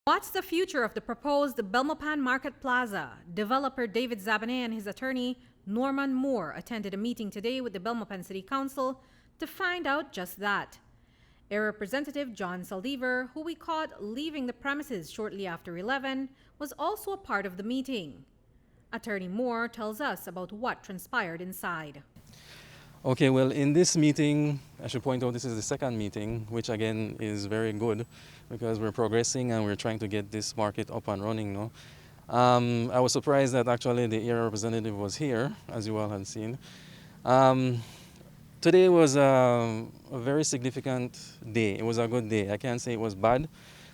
What's the future of the proposed Belmopan Market Plaza? Developer David Zabaneh and his attorney Norman Moore attended a meeting today with the Belmopan City Council to find out just that. A Representative John Saldivar, who we caught leaving the premises shortly after 11, was also a part of the meeting. Attorney Moore tells us about what transpired inside. Okay, well, in this meeting, I should point out this is the second meeting, which again is very good because we're progressing and we're trying to get this market up and running now. I was surprised that actually the area representative was here, as you all had seen. Today was a very significant day. It was a good day. I can't say it was bad.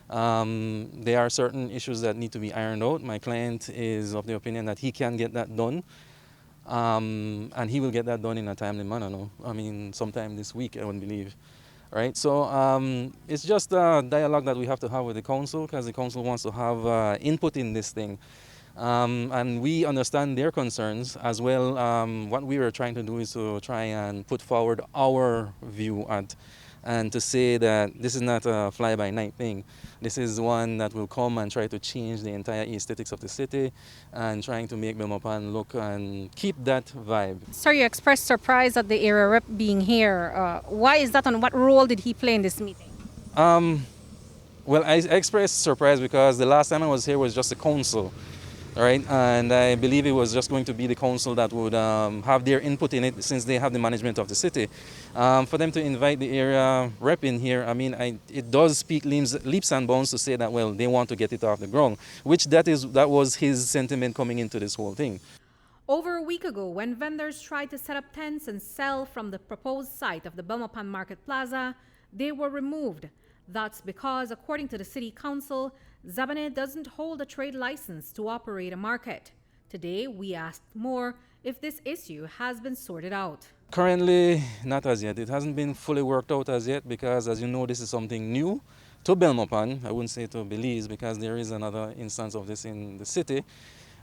There are certain issues that need to be ironed out. My client is of the opinion that he can get that done. And he will get that done in a timely manner. No? I mean, sometime this week, I would believe. Right? So it's just a dialogue that we have to have with the council because the council wants to have input in this thing. And we understand their concerns as well. What we were trying to do is to try and put forward our view and to say that this is not a fly-by-night thing. This is one that will come and try to change the entire aesthetics of the city and trying to make Belmopan look and keep that vibe. Sir, you expressed surprise at the area rep being here. Why is that, and what role did he play in this meeting? Well, I expressed surprise because the last time I was here was just a council. Right, and I believe it was just going to be the council that would have their input in it since they have the management of the city. For them to invite the area rep in here, I mean, it does speak leaps and bounds to say that, well, they want to get it off the ground, which that was his sentiment coming into this whole thing. Over a week ago, when vendors tried to set up tents and sell from the proposed site of the Belmopan Market Plaza, they were removed. That's because, according to the City Council, Zabaneh doesn't hold a trade license to operate a market. Today, we asked Moore if this issue has been sorted out. Currently, not as yet. It hasn't been fully worked out as yet because, as you know, this is something new to Belmopan. I wouldn't say to Belize because there is another instance of this in the city.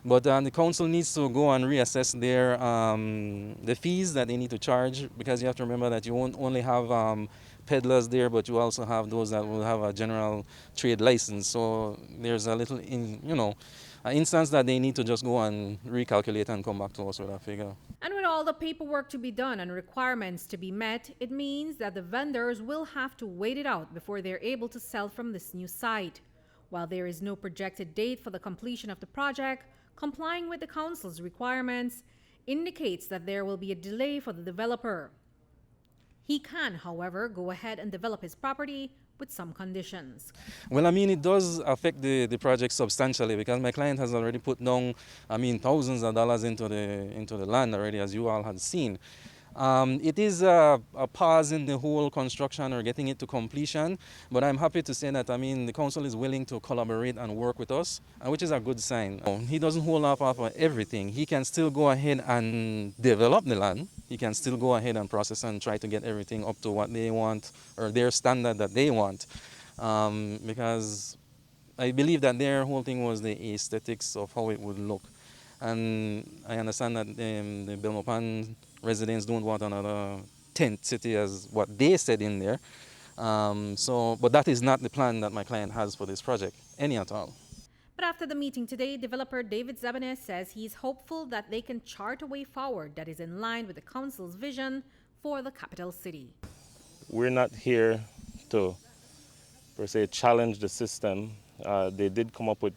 But the council needs to go and reassess the fees that they need to charge because you have to remember that you won't only have peddlers there, but you also have those that will have a general trade license. So there's a little, an instance that they need to just go and recalculate and come back to us with a figure. And with all the paperwork to be done and requirements to be met, it means that the vendors will have to wait it out before they're able to sell from this new site. While there is no projected date for the completion of the project, complying with the council's requirements indicates that there will be a delay for the developer. He can, however, go ahead and develop his property with some conditions. Well, I mean, it does affect the project substantially because my client has already put down, thousands of dollars into the land already, as you all had seen. It is a pause in the whole construction or getting it to completion, but I'm happy to say that, the council is willing to collaborate and work with us, which is a good sign. He doesn't hold off of everything. He can still go ahead and develop the land. He can still go ahead and process and try to get everything up to what they want or their standard that they want, because I believe that their whole thing was the aesthetics of how it would look. And I understand that the Belmopan residents don't want another tent city as what they said in there. But that is not the plan that my client has for this project, any at all. But after the meeting today, developer David Zabaneh says he's hopeful that they can chart a way forward that is in line with the council's vision for the capital city. We're not here to, per se, challenge the system. They did come up with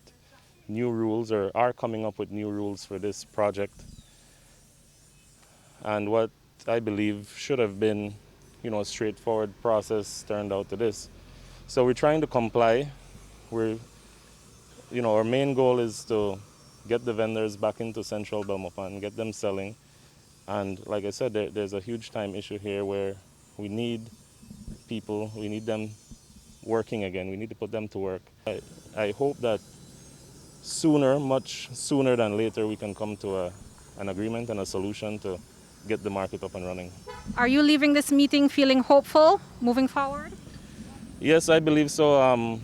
new rules or are coming up with new rules for this project. And what I believe should have been, a straightforward process turned out to this. So we're trying to comply. Our main goal is to get the vendors back into central Belmopan, get them selling. And like I said, there's a huge time issue here where we need people, we need them working again. We need to put them to work. I hope that sooner, much sooner than later, we can come to an agreement and a solution to get the market up and running. Are you leaving this meeting feeling hopeful moving forward? Yes, I believe so.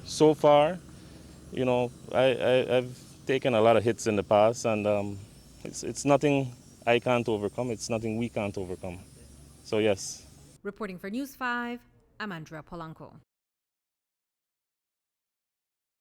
So far, I've taken a lot of hits in the past, and it's nothing I can't overcome. It's nothing we can't overcome. So yes. Reporting for News 5, I'm Andrea Polanco.